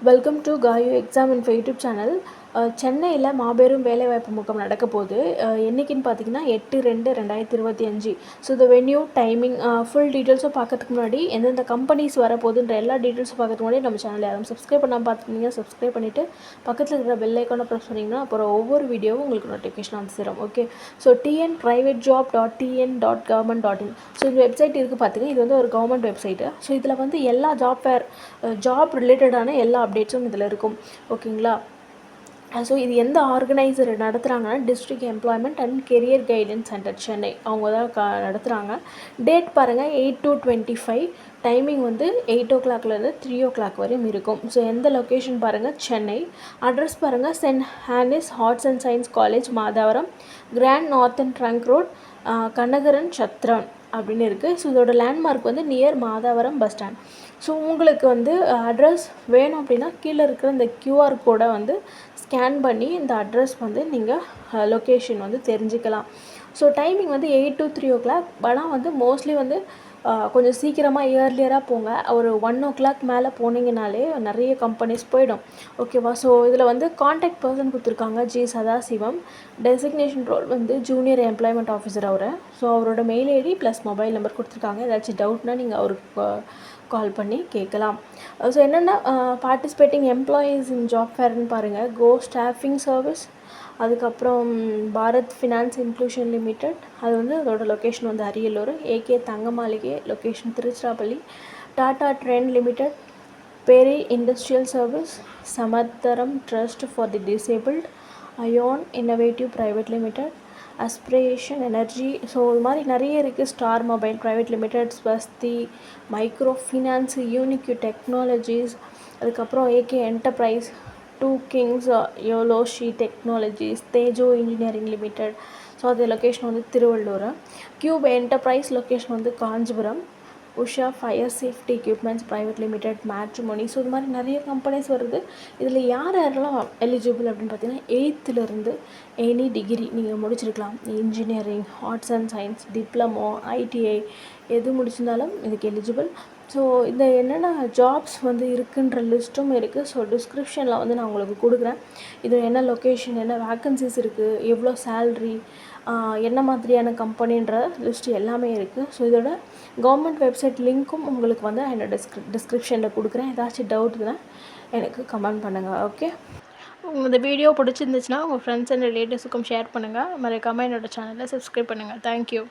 Welcome to காயு exam info YouTube channel. சென்னையில் மாபெரும் வேலைவாய்ப்பு முகாம் நடக்க போகுது. என்றைக்குன்னு பார்த்தீங்கன்னா 8/2/2025. ஸோ இந்த வென்யூ, டைமிங், ஃபுல் டீட்டெயில்ஸும் பார்க்கறதுக்கு முன்னாடி எந்தெந்த கம்பெனிஸ் வரப்போகுதுன்ற எல்லா டீட்டெயில்ஸும் பார்க்கறதுக்கு முன்னாடி நம்ம சேனல் யாரும் சப்ஸ்கிரைப் பண்ணாமல் பார்த்துருந்தீங்க, சப்ஸ்கிரைப் பண்ணிவிட்டு பக்கத்தில் இருக்கிற பெல் ஐக்கானை ப்ரெஸ் பண்ணிங்கன்னா அப்புறம் ஒவ்வொரு வீடியோவும் உங்களுக்கு நோட்டிஃபிகேஷன் வந்து சேரும். Okay, so tnprivatejob.tn.government.in. ஸோ இந்த வெப்சைட் இருக்குது பார்த்துங்க. இது வந்து ஒரு கவர்மெண்ட் வெப்சைட்டு. ஸோ இதில் வந்து எல்லா ஜாப் ரிலேட்டடான எல்லா அப்டேட்ஸும் இதில் இருக்கும். ஓகேங்களா? ஸோ இது எந்த ஆர்கனைசர் நடத்துகிறாங்கன்னா district employment and career guidance centre Chennai, அவங்க தான் நடத்துகிறாங்க. டேட் பாருங்கள் 8/2/25. டைமிங் வந்து 8 o'clockலேருந்து 3 o'clock வரையும் இருக்கும். ஸோ எந்த லொக்கேஷன் பாருங்கள், சென்னை. அட்ரஸ் பாருங்கள், Saint Anne's arts and science college, Madhavaram, grand northern trunk road, கனகரன் சத்ரன் அப்படின்னு இருக்குது. ஸோ இதோட லேண்ட்மார்க் வந்து near Madhavaram bus stand. So உங்களுக்கு வந்து அட்ரஸ் வேணும் அப்படின்னா கீழே இருக்கிற இந்த கியூஆர் கோடை வந்து ஸ்கேன் பண்ணி இந்த அட்ரஸ் வந்து நீங்கள் லொக்கேஷன் வந்து தெரிஞ்சுக்கலாம். ஸோ டைமிங் வந்து 8 to 3 o'clock. ஆனால் வந்து மோஸ்ட்லி வந்து கொஞ்சம் சீக்கிரமாக இயர்லியராக போங்க. ஒரு 1 o'clock மேலே போனீங்கனாலே நிறைய கம்பெனிஸ் போயிடும். ஓகேவா? ஸோ இதில் வந்து காண்டாக்ட் பர்சன் கொடுத்துருக்காங்க, ஜி சதாசிவம். டெசிக்னேஷன் ரோல் வந்து ஜூனியர் எம்ப்ளாய்மெண்ட் ஆஃபீஸர் அவர். ஸோ அவரோட mail ID plus mobile number கொடுத்துருக்காங்க. ஏதாச்சும் டவுட்னால் நீங்கள் அவருக்கு கால் பண்ணி கேட்கலாம். ஸோ என்னென்ன பார்ட்டிசிபேட்டிங் எம்ப்ளாயீஸ் இன் ஜாப் ஃபேர்னு பாருங்கள். கோ ஸ்டாஃபிங் சர்வீஸ், அதுக்கப்புறம் பாரத் ஃபினான்ஸ் இன்க்ளூஷன் லிமிடெட், அது வந்து அதோட லொக்கேஷன் வந்து Ariyalur. AK Thanga Maligai, location Tiruchirappalli. Tata Trent limited, பெரி இண்டஸ்ட்ரியல் சர்வீஸ், சமத்தரம் trust for the disabled, Aeon innovative private limited, aspiration energy. So இது மாதிரி நிறைய இருக்குது. Star mobile private limited, Swasti micro finance, unique technologies, அதுக்கப்புறம் ஏகே என்டர்பிரைஸ், டூ கிங்ஸ், யோலோஷி technologies, Tejo engineering limited. So அது location வந்து திருவள்ளூர். கியூப் என்டர்பிரைஸ் லொக்கேஷன் வந்து Kanchipuram. Usha fire safety equipments private limited, matrimony. So இது மாதிரி நிறைய கம்பெனிஸ் வருது. இதில் யாரெல்லாம் எலிஜிபிள் அப்படின்னு பார்த்தீங்கன்னா 8th எனி டிகிரி நீங்கள் முடிச்சிருக்கலாம். Engineering, arts and science, diploma, ITI எது முடிச்சிருந்தாலும் இதுக்கு எலிஜிபிள். ஸோ இந்த என்னென்ன ஜாப்ஸ் வந்து இருக்குன்ற லிஸ்ட்டும் இருக்குது. ஸோ டிஸ்கிரிப்ஷனில் வந்து நான் உங்களுக்கு கொடுக்குறேன். இது என்ன லொக்கேஷன், என்ன வேக்கன்சிஸ் இருக்குது, எவ்வளோ சேல்ரி, என்ன மாதிரியான கம்பெனின்ற லிஸ்ட் எல்லாமே இருக்குது. ஸோ இதோட கவர்மெண்ட் வெப்சைட் லிங்க்கும் உங்களுக்கு வந்து என்னோட டிஸ்கிரிப்ஷனில் கொடுக்குறேன். ஏதாச்சும் டவுட்னா எனக்கு கமெண்ட் பண்ணுங்கள். ஓகே, இந்த வீடியோ பிடிச்சிருந்துச்சுன்னா உங்கள் ஃப்ரெண்ட்ஸ் அண்ட் ரிலேட்டிவ்ஸுக்கும் ஷேர் பண்ணுங்கள். மறக்காமல் என்னோடய சேனலை சப்ஸ்கிரைப் பண்ணுங்கள். தேங்க்யூ.